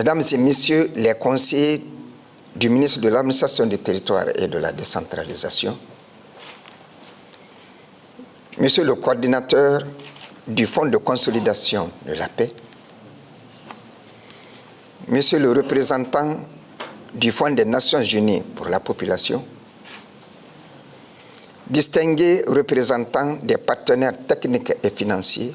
Mesdames et Messieurs les conseillers du ministre de l'Administration du Territoire et de la Décentralisation, Monsieur le coordinateur du Fonds de consolidation de la paix, Monsieur le représentant du Fonds des Nations Unies pour la population, distingués représentants des partenaires techniques et financiers,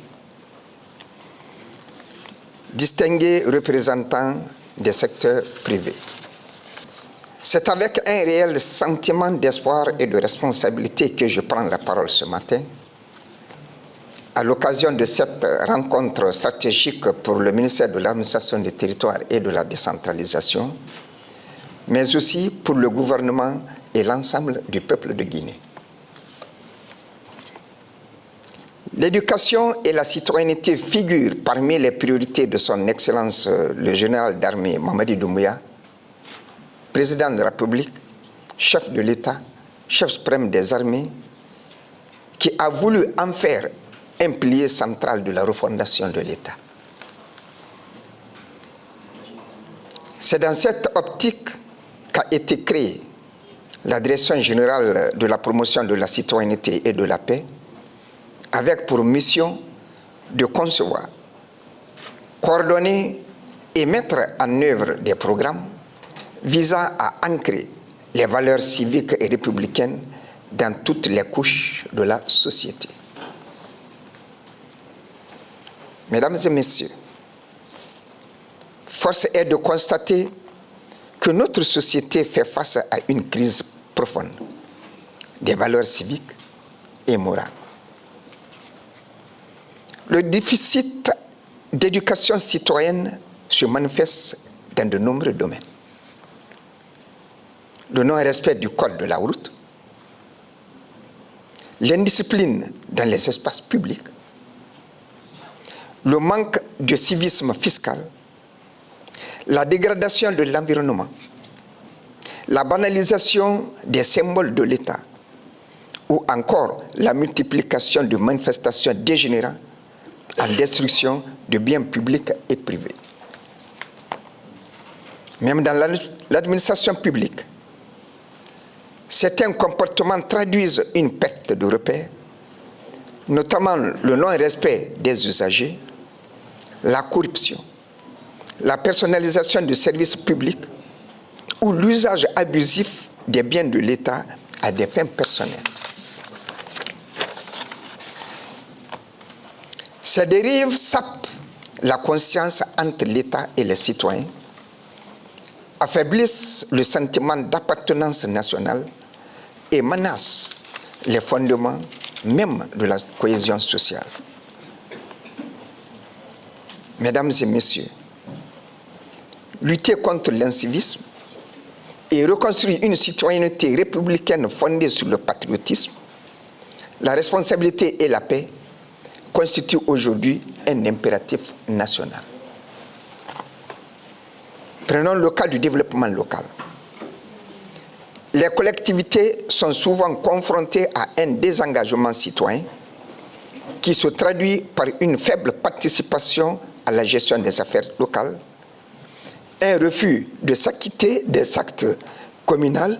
distingués représentants des secteurs privés. C'est avec un réel sentiment d'espoir et de responsabilité que je prends la parole ce matin, à l'occasion de cette rencontre stratégique pour le ministère de l'Administration du Territoire et de la Décentralisation, mais aussi pour le gouvernement et l'ensemble du peuple de Guinée. L'éducation et la citoyenneté figurent parmi les priorités de son Excellence le général d'armée Mamadi Doumbouya, président de la République, chef de l'État, chef suprême des armées, qui a voulu en faire un pilier central de la refondation de l'État. C'est dans cette optique qu'a été créée la Direction générale de la promotion de la citoyenneté et de la paix, avec pour mission de concevoir, coordonner et mettre en œuvre des programmes visant à ancrer les valeurs civiques et républicaines dans toutes les couches de la société. Mesdames et Messieurs, force est de constater que notre société fait face à une crise profonde des valeurs civiques et morales. Le déficit d'éducation citoyenne se manifeste dans de nombreux domaines. Le non-respect du code de la route, l'indiscipline dans les espaces publics, le manque de civisme fiscal, la dégradation de l'environnement, la banalisation des symboles de l'État ou encore la multiplication de manifestations dégénérant en destruction de biens publics et privés. Même dans l'administration publique, certains comportements traduisent une perte de repères, notamment le non-respect des usagers, la corruption, la personnalisation du service public ou l'usage abusif des biens de l'État à des fins personnelles. Ces dérives sapent la conscience entre l'État et les citoyens, affaiblissent le sentiment d'appartenance nationale et menacent les fondements même de la cohésion sociale. Mesdames et Messieurs, lutter contre l'incivisme et reconstruire une citoyenneté républicaine fondée sur le patriotisme, la responsabilité et la paix constituent aujourd'hui un impératif national. Prenons le cas du développement local. Les collectivités sont souvent confrontées à un désengagement citoyen qui se traduit par une faible participation à la gestion des affaires locales, un refus de s'acquitter des actes communaux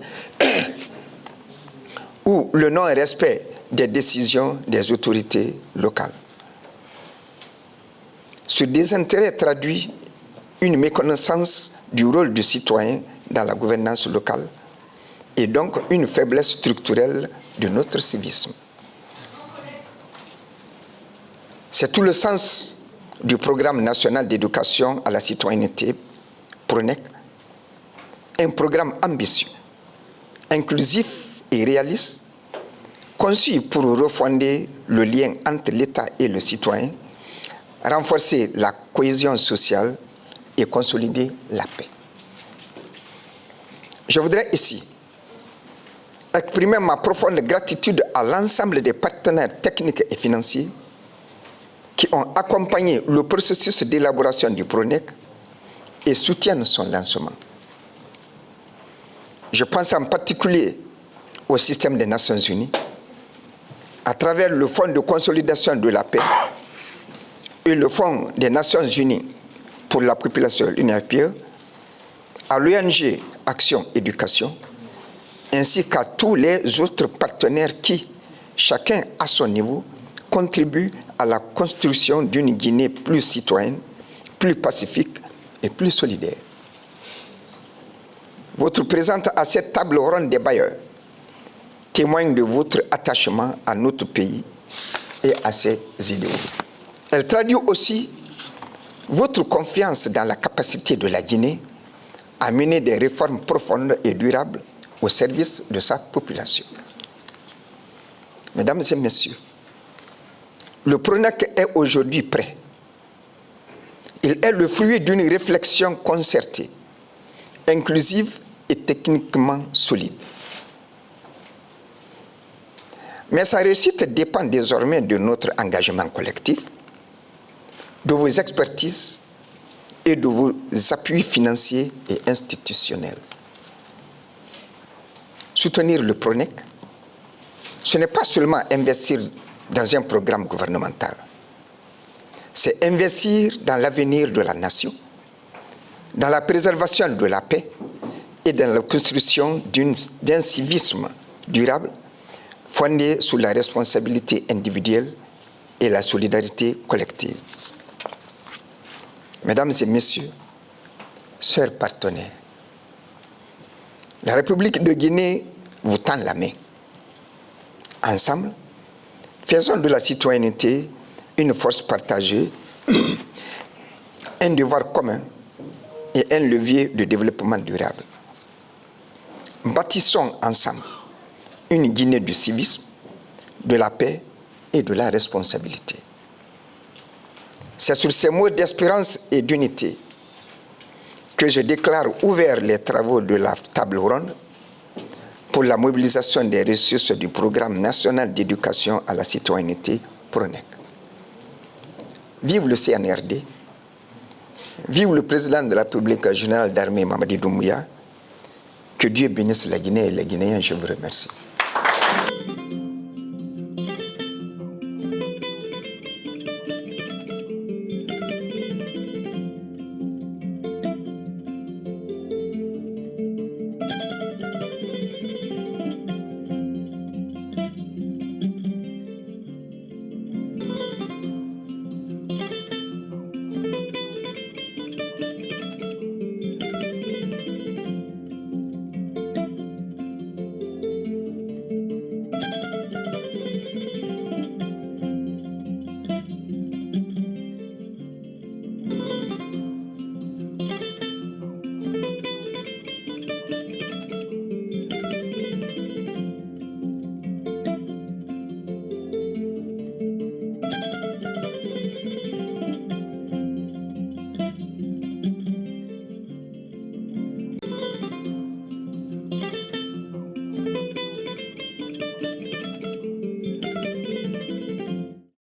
ou le non-respect des décisions des autorités locales. Ce désintérêt traduit une méconnaissance du rôle du citoyen dans la gouvernance locale et donc une faiblesse structurelle de notre civisme. C'est tout le sens du Programme national d'éducation à la citoyenneté, PRONEC, un programme ambitieux, inclusif et réaliste, conçu pour refonder le lien entre l'État et le citoyen, renforcer la cohésion sociale et consolider la paix. Je voudrais ici exprimer ma profonde gratitude à l'ensemble des partenaires techniques et financiers qui ont accompagné le processus d'élaboration du PRONEC et soutiennent son lancement. Je pense en particulier au système des Nations Unies, à travers le Fonds de consolidation de la paix et le Fonds des Nations Unies pour la population, l'UNFPA, à l'ONG Action Éducation, ainsi qu'à tous les autres partenaires qui, chacun à son niveau, contribuent à la construction d'une Guinée plus citoyenne, plus pacifique et plus solidaire. Votre présence à cette table ronde des bailleurs témoigne de votre attachement à notre pays et à ses idéaux. Elle traduit aussi votre confiance dans la capacité de la Guinée à mener des réformes profondes et durables au service de sa population. Mesdames et messieurs, le PRONAC est aujourd'hui prêt. Il est le fruit d'une réflexion concertée, inclusive et techniquement solide. Mais sa réussite dépend désormais de notre engagement collectif, de vos expertises et de vos appuis financiers et institutionnels. Soutenir le PRONAC, ce n'est pas seulement investir dans un programme gouvernemental, c'est investir dans l'avenir de la nation, dans la préservation de la paix et dans la construction d'un civisme durable fondé sur la responsabilité individuelle et la solidarité collective. Mesdames et messieurs, chers partenaires, la République de Guinée vous tend la main. Ensemble, faisons de la citoyenneté une force partagée, un devoir commun et un levier de développement durable. Bâtissons ensemble une Guinée du civisme, de la paix et de la responsabilité. C'est sur ces mots d'espérance et d'unité que je déclare ouverts les travaux de la table ronde pour la mobilisation des ressources du Programme national d'éducation à la citoyenneté PRONAC. Vive le CNRD, vive le président de la République général d'armée Mamadi Doumbouya, que Dieu bénisse la Guinée et les Guinéens, je vous remercie.